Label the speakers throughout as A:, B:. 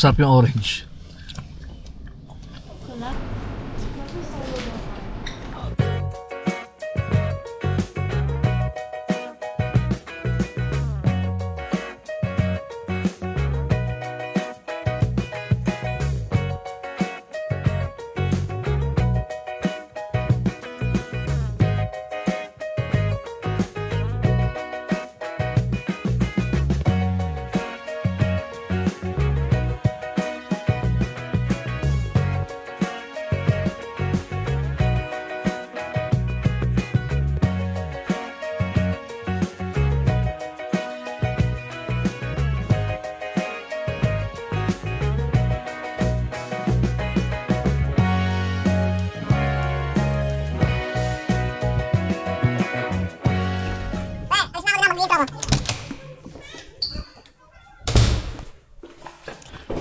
A: masarap yung orange.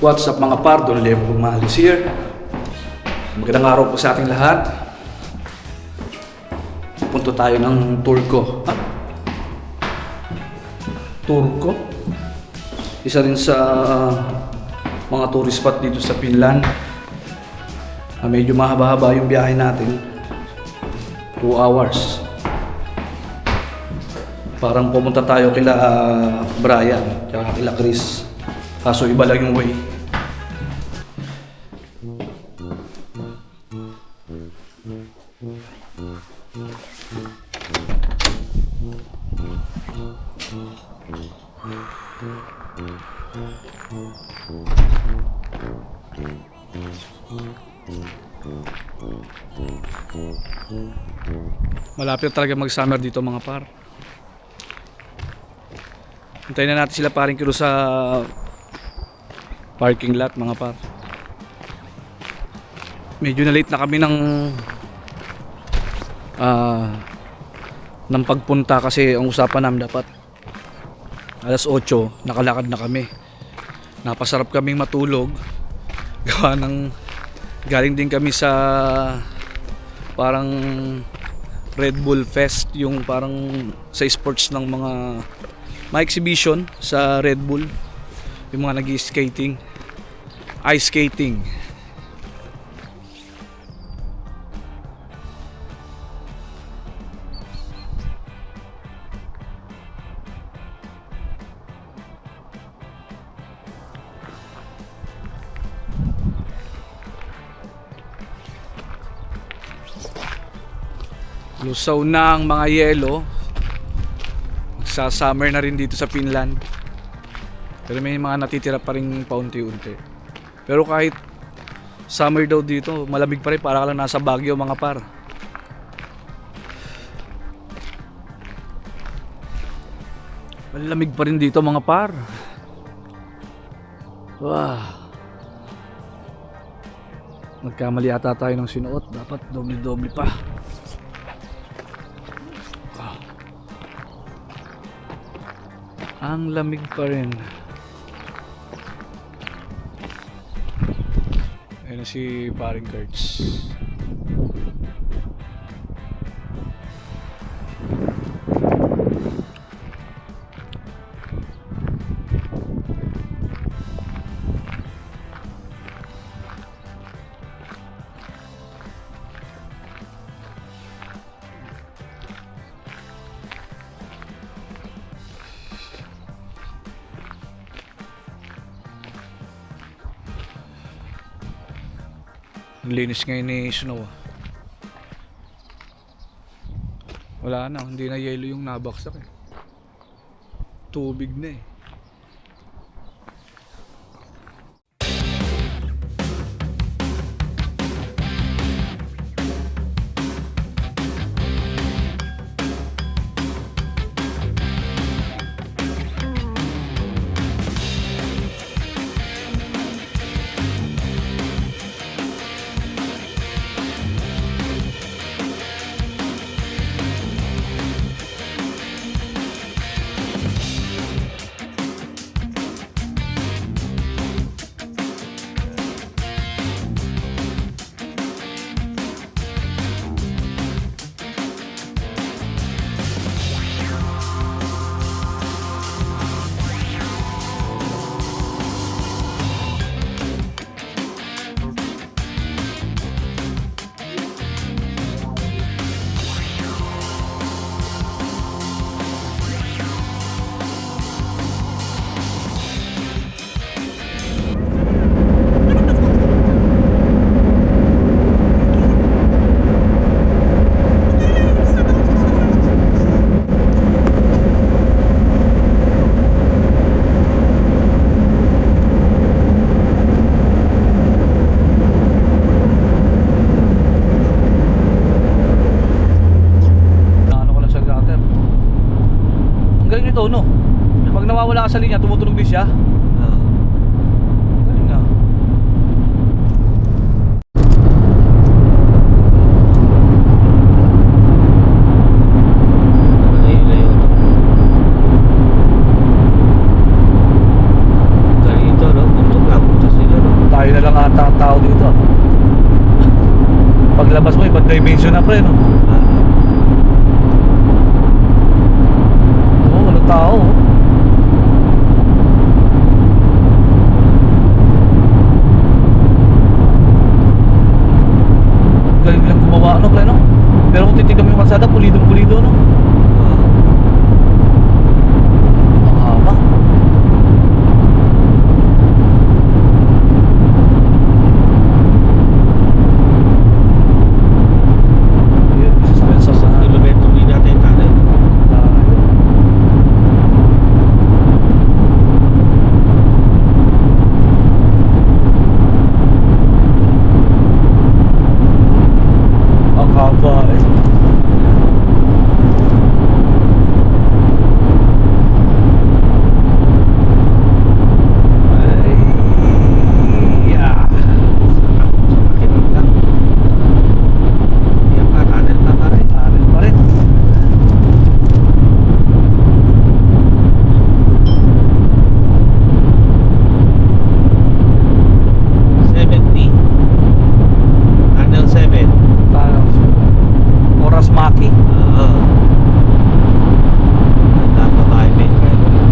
A: What's up mga par, Don Levo Mahalis here. Magandang araw po sa ating lahat. Punto tayo ng Turco. Turco? Isa rin sa mga tourist spot dito sa Finland. Medyo mahaba-haba yung biyahe natin. 2 hours. Parang pumunta tayo kila Brian, kaya kila Chris. Kaso iba lang yung way. Malapit talaga mag-summer dito mga par. Hintayin na natin sila paring kilo sa parking lot mga par. Medyo na late na kami ng pagpunta kasi ang usapan namin dapat alas 8 nakalakad na kami. Napasarap kaming matulog. Gawa ng galing din kami sa parang Red Bull Fest, yung parang sa sports ng mga exhibition sa Red Bull, yung mga nag-skating, ice skating. Lusaw na ang mga yelo. Magsa-summer na rin dito sa Finland. Pero may mga natitira pa rin paunti-unti. Pero kahit summer daw dito, malamig pa rin, para ka lang nasa Baguio mga par. Malamig pa rin dito mga par. Wow. Nagkamali ata tayo ng sinuot. Dapat doble-doble pa. Ang lamig pa rin. Ayan na si paring Kurtz. Ang linis ngayon ni Snow. Wala na, hindi na yelo yung nabaksak eh. Tubig na eh. to, no? Pag nawawala ka sa linya, tumutunog din siya.
B: Oo.
A: Galing nga.
B: Malayo-layo to. Ganito, no? Buntot sila, no?
A: Tayo na lang ata ang tao dito. Paglabas mo, ibang dimension na pre, no? Oo, walang tao. Oh. Galing lang gumawa, ano pre, no? Pero kung titignan mo yung kalsada, pulidong-pulido, no? Ang haba. Ayun, isa sa
B: Kilometro din natin tayo.
A: layo. Ang haba eh. Ay, yeah.
B: Sakit lang. Yan pa, tunnel pa pare.
A: Aral pa rin.
B: Tunnel 7.
A: Parang oras maki.
B: Oo. Ganda pa ba may driver dito?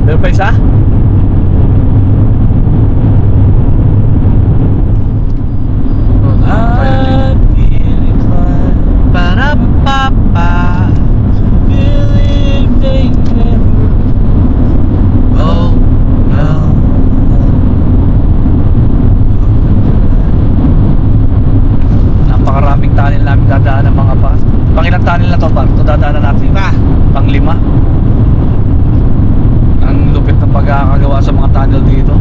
A: Meron pa isa? I'm feeling fine. Ba-da-ba-ba. Feeling they never. Oh no. Napakaraming tunnel namin dadaanan mga pa. Pangilang tunnel na to pa? Ito dadaanan natin. Pang-5. Ang lupit ng pagkakagawa sa mga tunnel dito.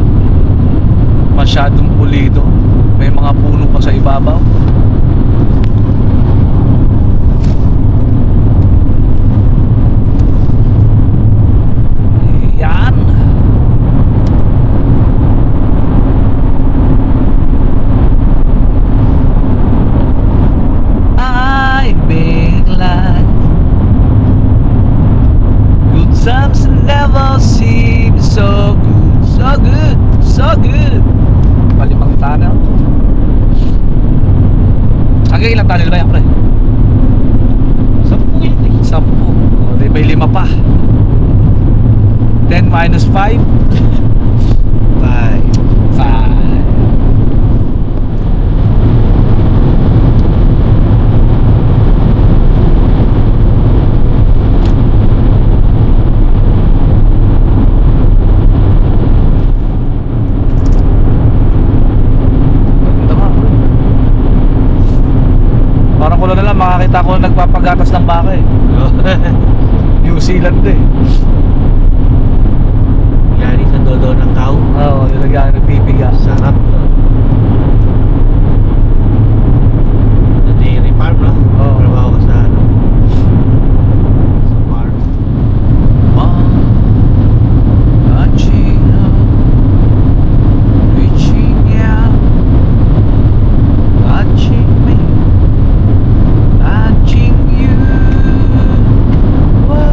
A: Masyadong pulido. May mga puno pa sa ibabaw. Yan. I make life. Good times never seem so good. So good. So good. Palimang tunnel. Hanggang ilang tunnel ba yan, pre?
B: 10 yun eh.
A: 10. O, di may 5 pa. 10 minus 5? 5. Ganda nga, pre. Parang ko na lang makakita ko na nagpapagatas ng baka eh. New Zealand eh.
B: Yari sa dodo ng cow.
A: Oo, yung nagbibiga.
B: Sarap. Sa dairy farm, no?
A: Oo.
B: Trabaho ka sa ano? Sa farm.
A: Watching out, reaching out, watching me, watching you. Whoa.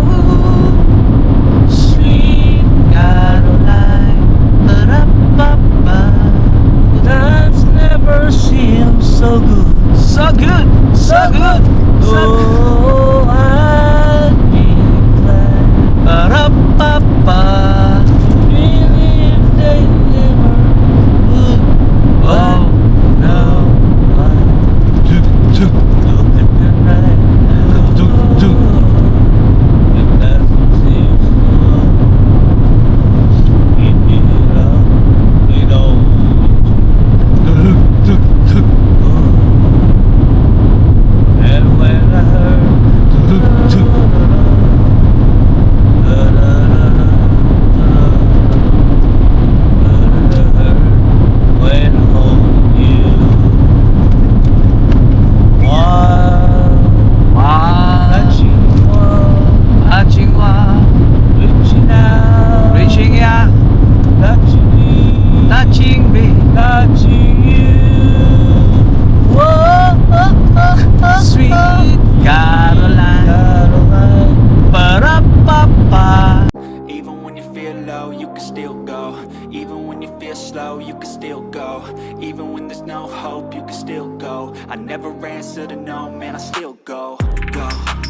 C: still go. Even when you feel slow, you can still go. Even when there's no hope, you can still go. I never answer to no, man, I still go. Go,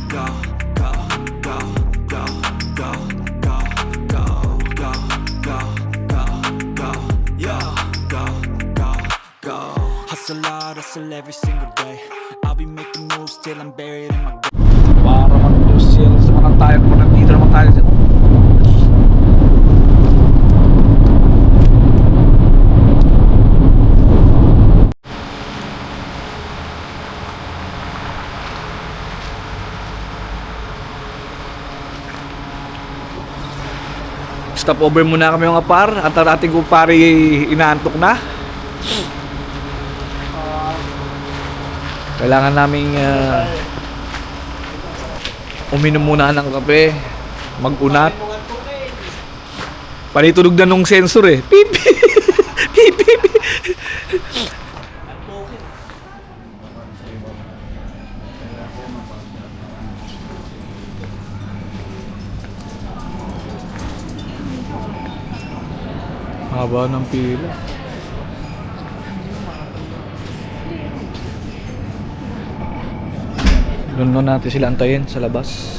C: go, go, go, go, go, go, go, go, go, go, go, yo, go, go, go. Hustle hard, hustle every single day. I'll be making moves till I'm buried in my grave.
A: Para mag-Diyos yan. Naman tayo kung nandito naman tayo. Stop over muna kami mga par. At ang ating kumpare inaantok na. Kailangan naming uminom muna ng kape, mag-unat. Panitunog na nung sensor eh. Pip, pip, pip, pip. Haba ng pila. Doon natin sila antayin sa labas.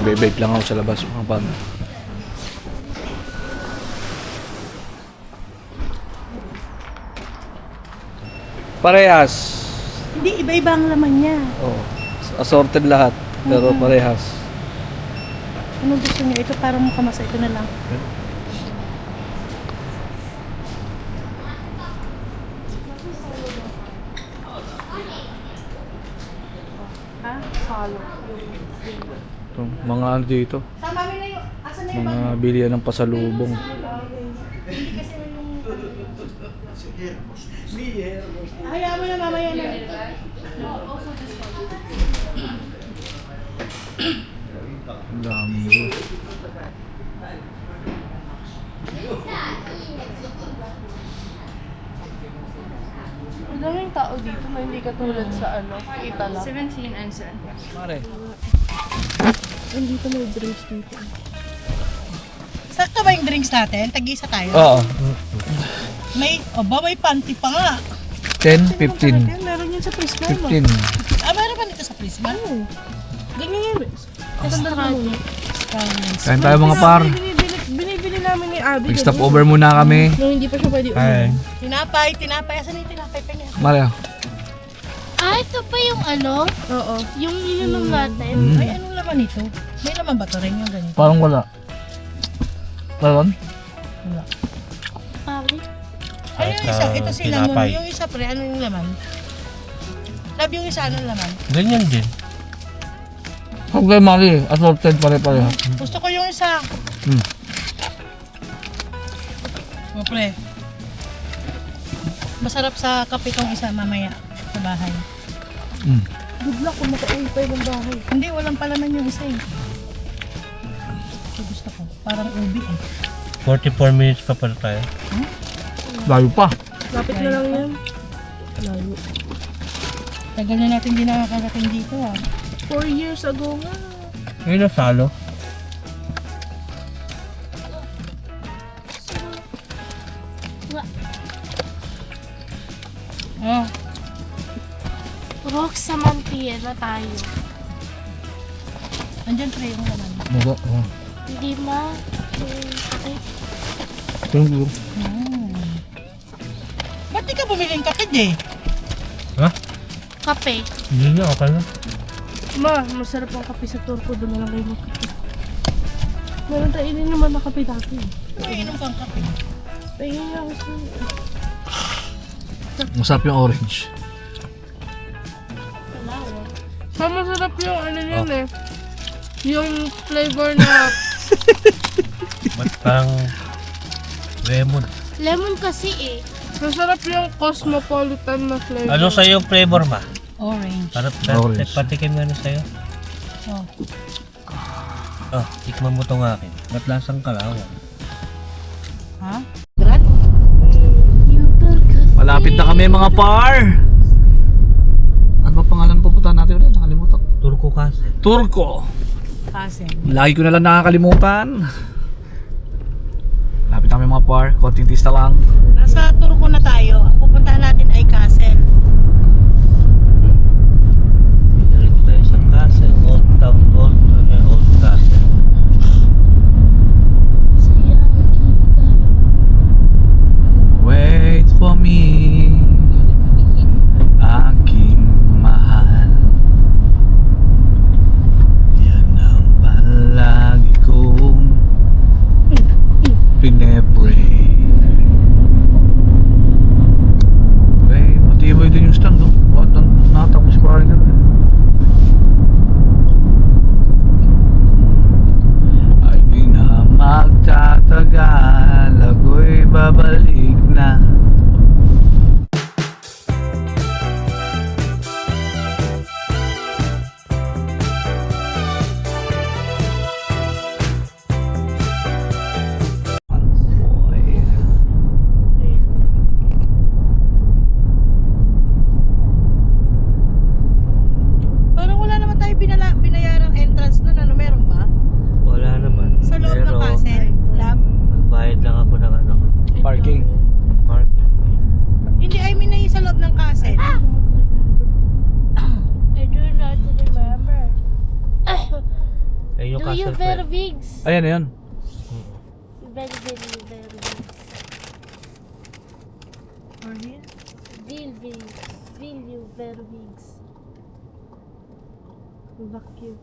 A: Bebake lang ako sa labas mga pan. Parehas.
D: Hindi, iba-iba ang laman niya.
A: Oh, assorted lahat, pero parehas.
D: Ano gusto niyo? Ito parang makamasa. Ito na lang. Ha? Salo.
A: Ito, mga ano dito,
D: Sama mo na yung... Asan na yung
A: mga bilihan ng pasalubong.
D: Hindi kasi yung... Hayaan mo na mamaya na.
A: Ang dami.
E: Ang daming tao dito na hindi katulad sa ano, kita lang.
D: 17 and 7.
A: Mare.
E: Andito may drinks dito.
D: Sakto ba yung drinks natin? Tag-isa tayo?
A: Oo.
D: May panty pa nga.
A: 10, 15.
E: Meron yan sa Prisma.
A: 15.
D: Meron pa nito sa Prisma?
E: Ganyan yan. Standard na muna.
A: Kain tayo mga par.
E: Binibili namin ni Abby.
A: Nag-stop over muna kami.
E: Nung hindi pa siya pwede uminom.
D: Tinapay. Asan yung tinapay pa niya?
A: Mare.
F: Ito pa yung ano?
E: Oo.
F: Yung ininom natin.
D: Ay, anong laman nito? May laman ba ito rin yung ganito?
A: Parang wala. Meron?
F: Pari.
D: Ay, yung isa, ito sila muna. Yung isa pre, ano yung laman? Love yung isa, anong laman?
B: Ganyan din.
A: Huwag kayo mali. Assorted pare-pareho.
D: Gusto ko yung isa. O pre. Masarap sa kape tong isa mamaya sa bahay.
E: Good luck kung makauwi tayo ng bahay.
D: Hindi, walang palaman yung isa eh. Ito gusto ko. Parang ubi eh.
B: 44 minutes pa pala tayo.
A: Layo pa.
E: Lapit na lang yan. Layo.
D: Tagal na natin di nakakarating dito ah.
E: 4 years ago nga.
B: Ngayon nasalo.
D: Oh,
F: Rock sa Mantiera tayo.
D: andyan pre yung laman.
A: Muga. Oh.
F: Hindi ma. Okay.
A: Thank you.
D: Ba't di ka bumili ng kape eh?
B: Ha?
F: Kape.
B: Hindi na, okay na.
E: Ma, masarap ang kape sa Turco. Doon na lang kayo magkape. Meron tayo din naman na kape dati.
D: Inom kang kape.
E: Tingin niya ako sa...
A: Masarap yung orange.
E: Ma, masarap yung ano yun eh. Yung flavor na...
B: Ba't parang lemon?
F: Lemon kasi eh.
E: Masarap yung cosmopolitan na flavor.
B: Ano sa'yo yung flavor ma?
D: Orange.
B: Para
A: Orange.
B: patikim nga ano sa'yo.
D: Oh.
B: Oh, tikman mo tong akin. Ba't lasang kalawa?
D: Ha?
A: Malapit na kami mga par. Ano ba pangalan pupuntahan natin ulit? Nakalimutan.
B: Turco kasi.
A: Turco.
D: Castle.
A: Lagi ko na lang nakakalimutan. Lapit na kami mga par. Konting tista lang.
D: Nasa Turco na tayo. Ang pupuntahan natin ay Castle.
B: Dito tayo sa castle. Old town, old castle.
F: Saya ang iba.
A: Wait for me, aking mahal. Yan ang palagi kong pinepray. Okay, matibay din yung stand, oh. Bakit nakatapos si parang gano'n? Ay di na magtatagal, ako'y babalik na. Boy.
D: Parang wala naman tayo binayarang entrance nun. Ano, meron ba?
B: Wala naman.
D: Sa loob ng Castle, lab?
B: Nagbayad lang ako ng ano.
A: Parking.
B: Mark.
D: Hindi, I mean na yung sa loob ng Castle.
F: I do not remember.
B: Eh, yung
F: Do you
B: castle
F: very
B: friend.
F: bigs?
A: Ayan, ayan.
F: Very bigs.
D: Or here?
F: Bill bigs. Bill you very bigs.
E: Vacuum.